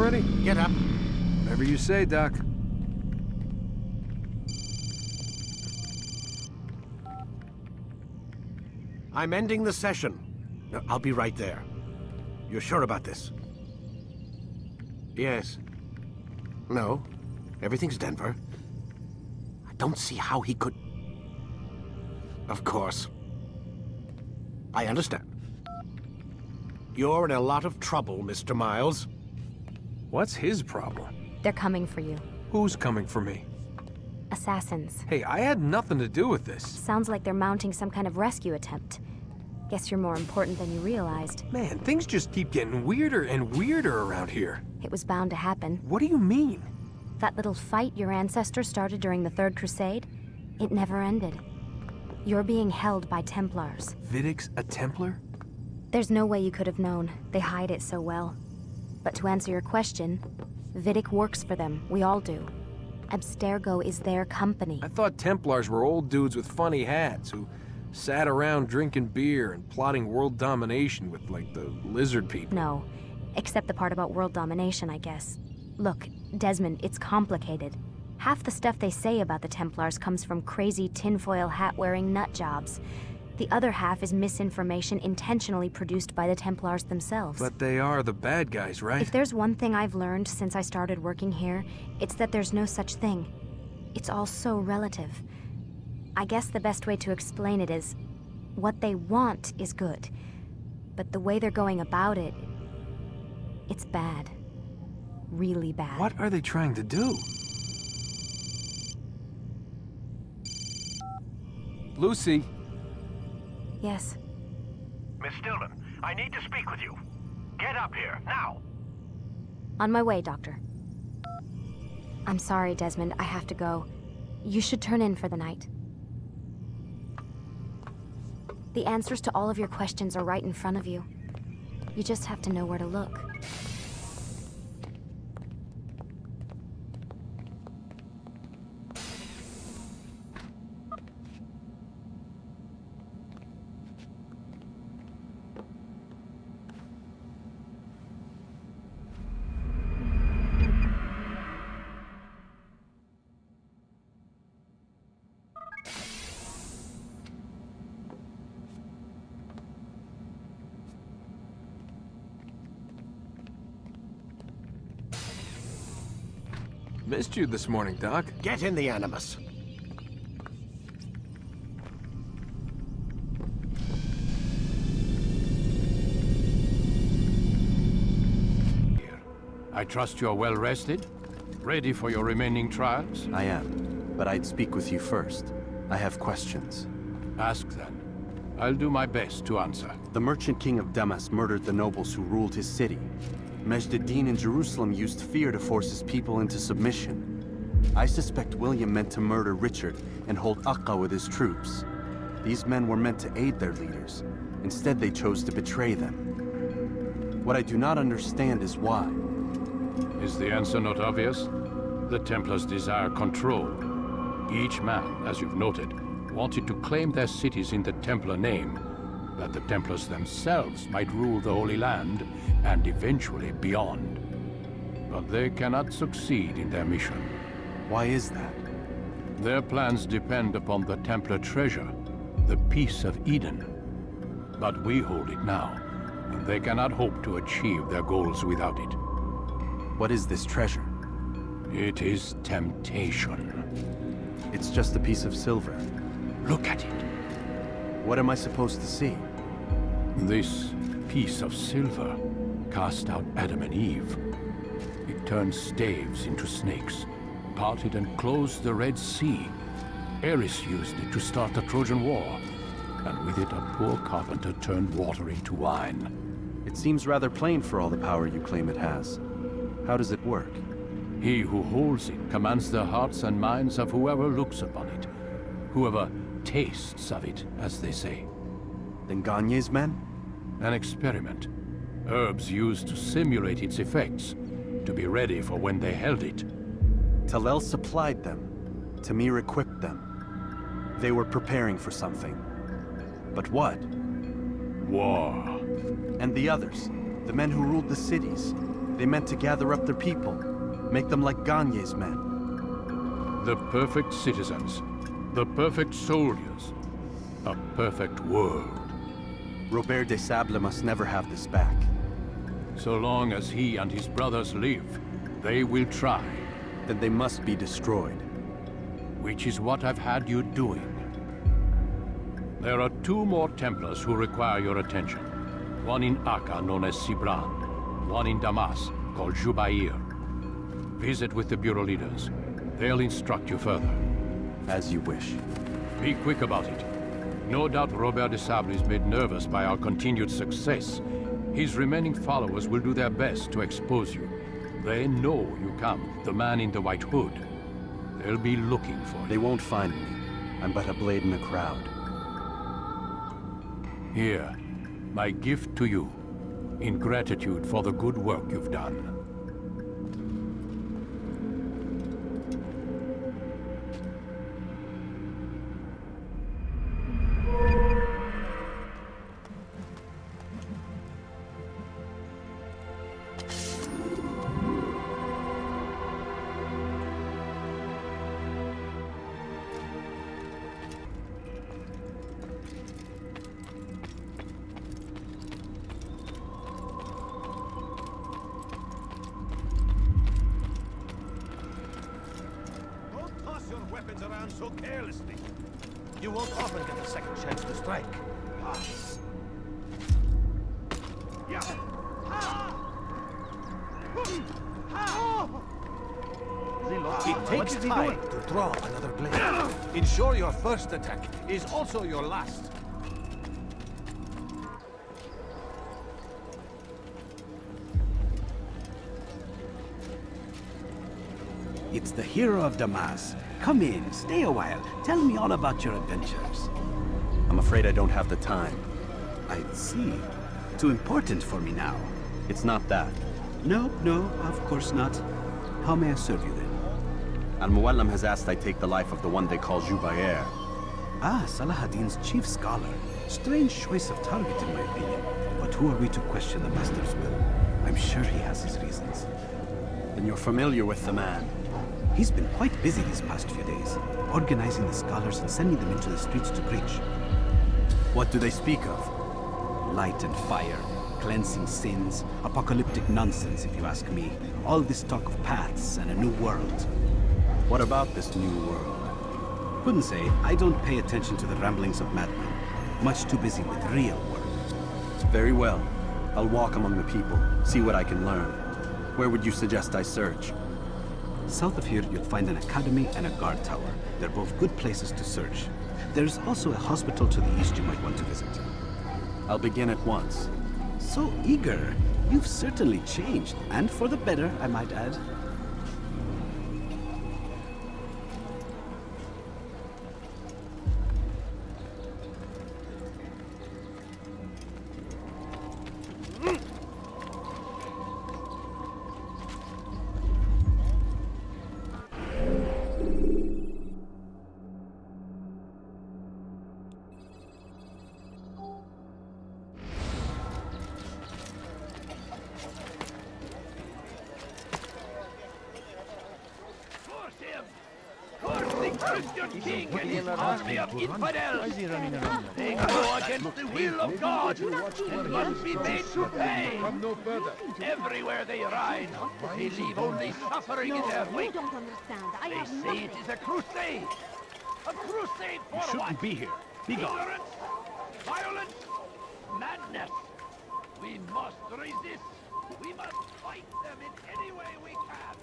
already? Get up. Whatever you say, Doc. I'm ending the session. I'll be right there. You're sure about this? Yes. No. Everything's Denver. I don't see how he could... Of course. I understand. You're in a lot of trouble, Mr. Miles. What's his problem? They're coming for you. Who's coming for me? Assassins. Hey, I had nothing to do with this. Sounds like they're mounting some kind of rescue attempt. Guess you're more important than you realized. Man, things just keep getting weirder and weirder around here. It was bound to happen. What do you mean? That little fight your ancestors started during the Third Crusade, it never ended. You're being held by Templars. Vidic's a Templar? There's no way you could have known. They hide it so well. But to answer your question, Vidic works for them. We all do. Abstergo is their company. I thought Templars were old dudes with funny hats who sat around drinking beer and plotting world domination with, like, the lizard people. No, except the part about world domination, I guess. Look, Desmond, it's complicated. Half the stuff they say about the Templars comes from crazy tinfoil hat-wearing nutjobs. The other half is misinformation intentionally produced by the Templars themselves. But they are the bad guys, right? If there's one thing I've learned since I started working here, it's that there's no such thing. It's all so relative. I guess the best way to explain it is, what they want is good. But the way they're going about it, it's bad. Really bad. What are they trying to do? Lucy. Yes. Miss Stillman, I need to speak with you. Get up here, now! On my way, Doctor. I'm sorry, Desmond. I have to go. You should turn in for the night. The answers to all of your questions are right in front of you. You just have to know where to look. Missed you this morning, Doc. Get in the Animus. I trust you're well rested? Ready for your remaining trials? I am, but I'd speak with you first. I have questions. Ask then. I'll do my best to answer. The merchant king of Damas murdered the nobles who ruled his city. Majd-ad-Din in Jerusalem used fear to force his people into submission. I suspect William meant to murder Richard and hold Akka with his troops. These men were meant to aid their leaders. Instead, they chose to betray them. What I do not understand is why. Is the answer not obvious? The Templars desire control. Each man, as you've noted, wanted to claim their cities in the Templar name, that the Templars themselves might rule the Holy Land and eventually beyond. But they cannot succeed in their mission. Why is that? Their plans depend upon the Templar treasure, the Peace of Eden. But we hold it now, and they cannot hope to achieve their goals without it. What is this treasure? It is temptation. It's just a piece of silver. Look at it. What am I supposed to see? This piece of silver cast out Adam and Eve. It turned staves into snakes, parted and closed the Red Sea. Ares used it to start the Trojan War, and with it a poor carpenter turned water into wine. It seems rather plain for all the power you claim it has. How does it work? He who holds it commands the hearts and minds of whoever looks upon it, whoever tastes of it, as they say. Then Gagne's men? An experiment. Herbs used to simulate its effects, to be ready for when they held it. Talel supplied them. Tamir equipped them. They were preparing for something. But what? War. And the others, the men who ruled the cities, They meant to gather up their people, make them like Gagne's men. The perfect citizens, the perfect soldiers, a perfect world. Robert de Sable must never have this back. So long as he and his brothers live, they will try. Then they must be destroyed. Which is what I've had you doing. There are 2 more Templars who require your attention. One in Akka, known as Sibran. One in Damas, called Jubair. Visit with the Bureau leaders. They'll instruct you further. As you wish. Be quick about it. No doubt Robert de Sable is made nervous by our continued success. His remaining followers will do their best to expose you. They know you come, the man in the white hood. They'll be looking for you. They won't find me. I'm but a blade in a crowd. Here, my gift to you, in gratitude for the good work you've done. Around so carelessly. You won't often get a second chance to strike. It takes time to draw another blade. Ensure your first attack is also your last. It's the hero of Damas. Come in, stay a while. Tell me all about your adventures. I'm afraid I don't have the time. I see. Too important for me now. It's not that. No, of course not. How may I serve you then? Al-Muallim has asked I take the life of the one they call Jubair. Ah, Salahadin's chief scholar. Strange choice of target in my opinion. But who are we to question the Master's will? I'm sure he has his reasons. Then you're familiar with the man. He's been quite busy these past few days, organizing the scholars and sending them into the streets to preach. What do they speak of? Light and fire, cleansing sins, apocalyptic nonsense if you ask me. All this talk of paths and a new world. What about this new world? Couldn't say. I don't pay attention to the ramblings of madmen. Much too busy with real work. Very well. I'll walk among the people, see what I can learn. Where would you suggest I search? South of here, you'll find an academy and a guard tower. They're both good places to search. There's also a hospital to the east you might want to visit. I'll begin at once. So eager. You've certainly changed. And for the better, I might add. Christian king and his army of infidels. They go against the will of God and must be made to pay. Everywhere they ride, they leave only suffering in their wake. They say it is a crusade. A crusade for what? You shouldn't be here. Be gone. Ignorance, violence, madness. We must resist. We must fight them in any way we can.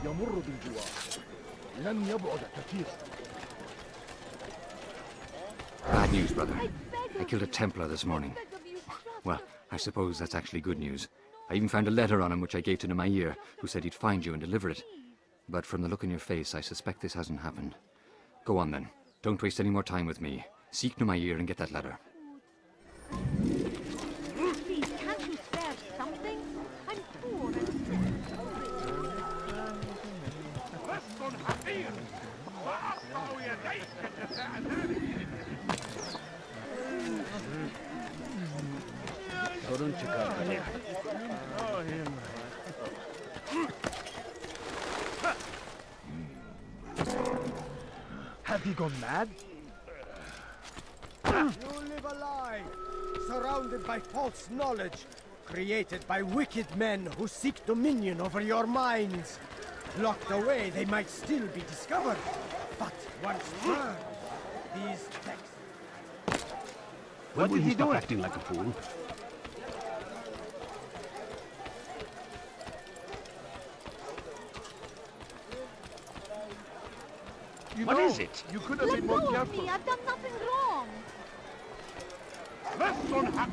يمر بالجوار لن يبعد كثير. Bad news, brother. I killed a Templar this morning. Well, I suppose that's actually good news. I even found a letter on him which I gave to Nemair, who said he'd find you and deliver it. But from the look on your face, I suspect this hasn't happened. Go on then. Don't waste any more time with me. Seek Nemair and get that letter. Please, can't you spare something? I'm poor and Have he gone mad? You live a lie, surrounded by false knowledge, created by wicked men who seek dominion over your minds. Locked away, they might still be discovered, but once burned, these texts... What did he do? Acting like a fool. What is it? You could have let been more go of careful. me! I've done nothing wrong!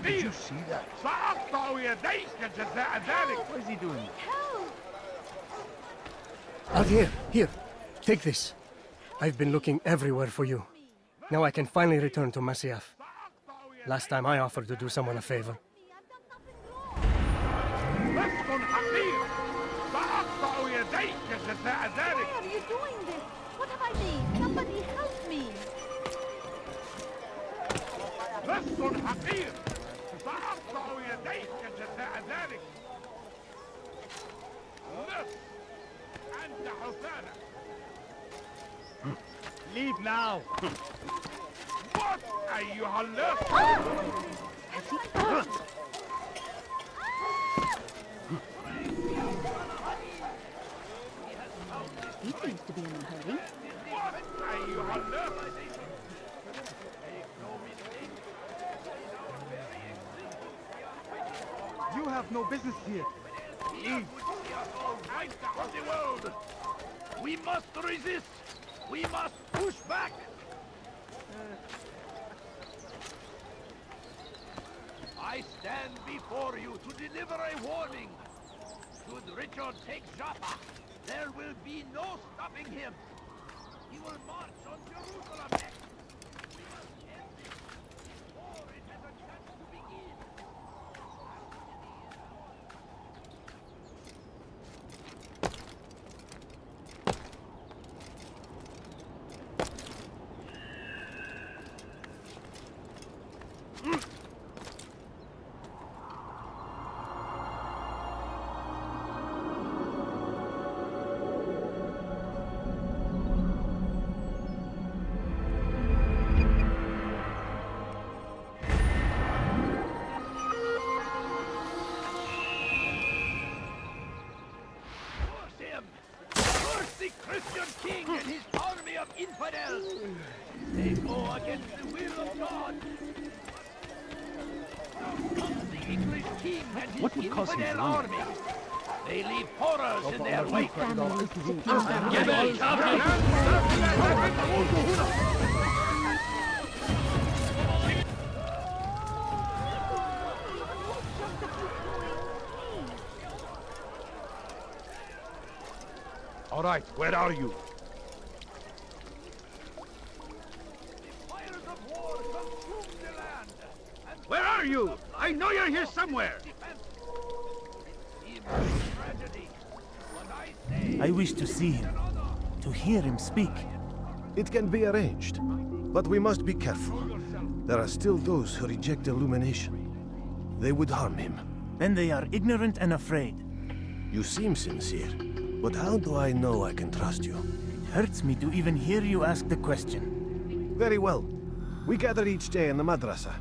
Did you see that? What is he doing? Help! Out here, here, take this. I've been looking everywhere for you. Now I can finally return to Masyaf. Last time I offered to do someone a favor. Why are you doing this? What have I made? Somebody help me! Leave now. He seems to be in a hurry. You have no business here. Leave. We must resist! We must push back! I stand before you to deliver a warning. Should Richard take Jaffa, there will be no stopping him. He will march on Jerusalem next. We must end this before it has a chance to begin. Christian king and his army of infidels. They go against the will of God. The English king and his What would cause him to infidel run? army. They leave horrors in their wake. All right, where are you? Fires of war consume the land. And Where are you? I know you're here somewhere. tragedy. What I say I wish to see him, to hear him speak. It can be arranged, but we must be careful. There are still those who reject illumination. They would harm him. Then they are ignorant and afraid. You seem sincere, but how do I know I can trust you? It hurts me to even hear you ask the question. Very well. We gather each day in the madrasa.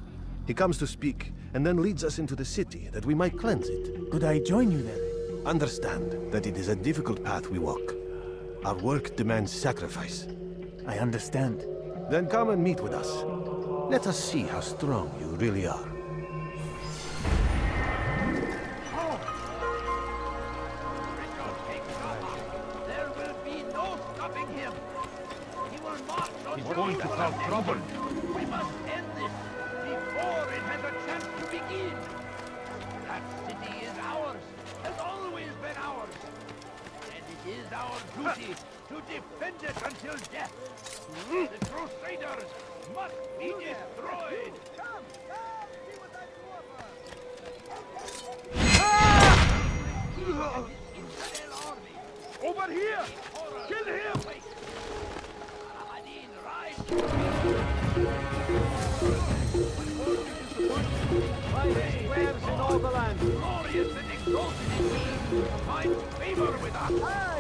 He comes to speak, and then leads us into the city, that we might cleanse it. Could I join you then? Understand that it is a difficult path we walk. Our work demands sacrifice. I understand. Then come and meet with us. Let us see how strong you really are. There He's going to cause trouble. We must end this before it has a chance to begin. That city is ours, has always been ours. And it is our duty to defend it until death. The Crusaders must be destroyed. Come, see what I Over here! Kill him! Squares in all the land. Glorious and exalted indeed. Find favor with us.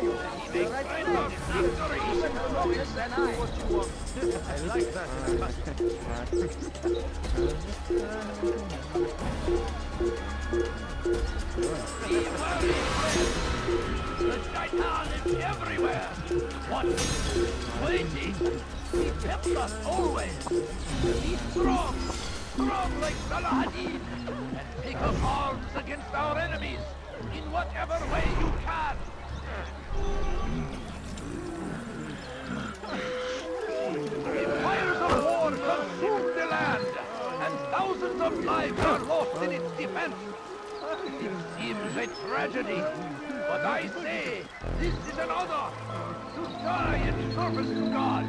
He makes friends of victory. Than I. I like that. Be wary. The Shaitan is everywhere. What? Waiting. He kept us always. Be strong. Strong like Salahadin. And take up arms against our enemies. In whatever way you can. The fires of war consumed the land. And thousands of lives are lost in its defense. It seems a tragedy. But I say, this is an honor. To die in service to God.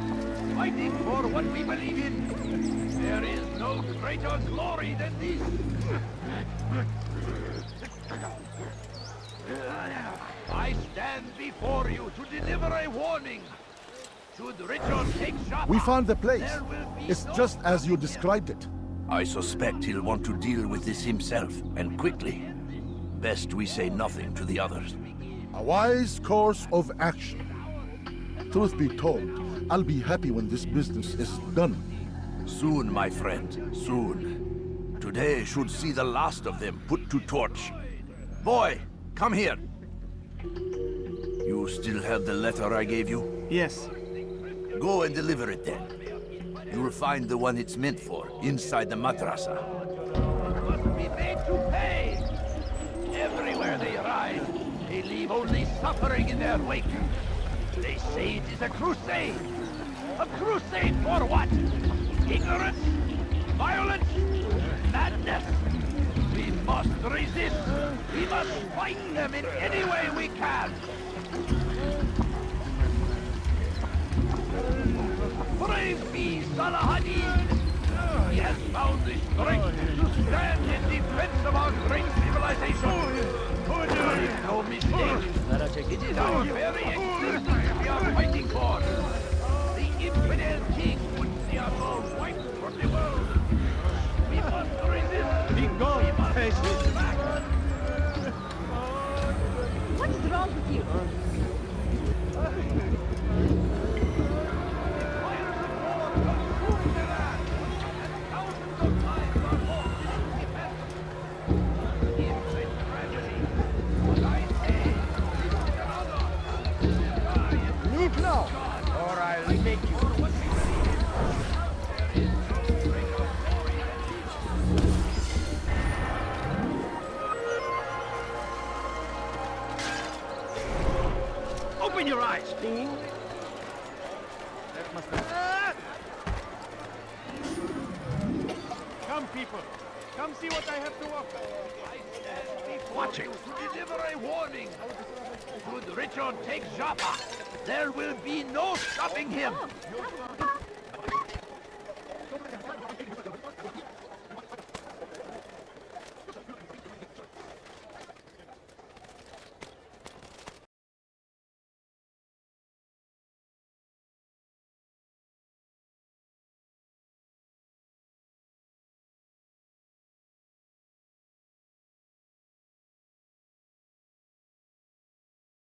Fighting for what we believe in. There is no greater glory than this. I stand before you to deliver a warning. Should Richard take Joppa, We found the place. there will be It's no just as you stopping him. described it. I suspect he'll want to deal with this himself, and quickly. Best we say nothing to the others. A wise course of action. Truth be told, I'll be happy when this business is done. Soon, my friend, soon. Today should see the last of them put to torch. Boy, come here. You still have the letter I gave you? Yes. Go and deliver it then. You'll find the one it's meant for, inside the madrasa. Must be made to pay. Everywhere they ride, they leave only suffering in their wake. They say it is a crusade. A crusade for what? Ignorance? Violence? Madness? We must resist. We must fight them in any way we can. Brave be Salahadin! He has found the strength to stand in defense of our great civilization. Make no mistake, it is our very existence we are fighting for. The infidel king would see us all wiped from the world. We must resist. Be gone. We must hold back. What is wrong with you? Leave now, or I'll make you. Open your eyes. Come, people. Come see what I have to offer. Watching to deliver a warning. Should Richard take Joppa, there will be no stopping him.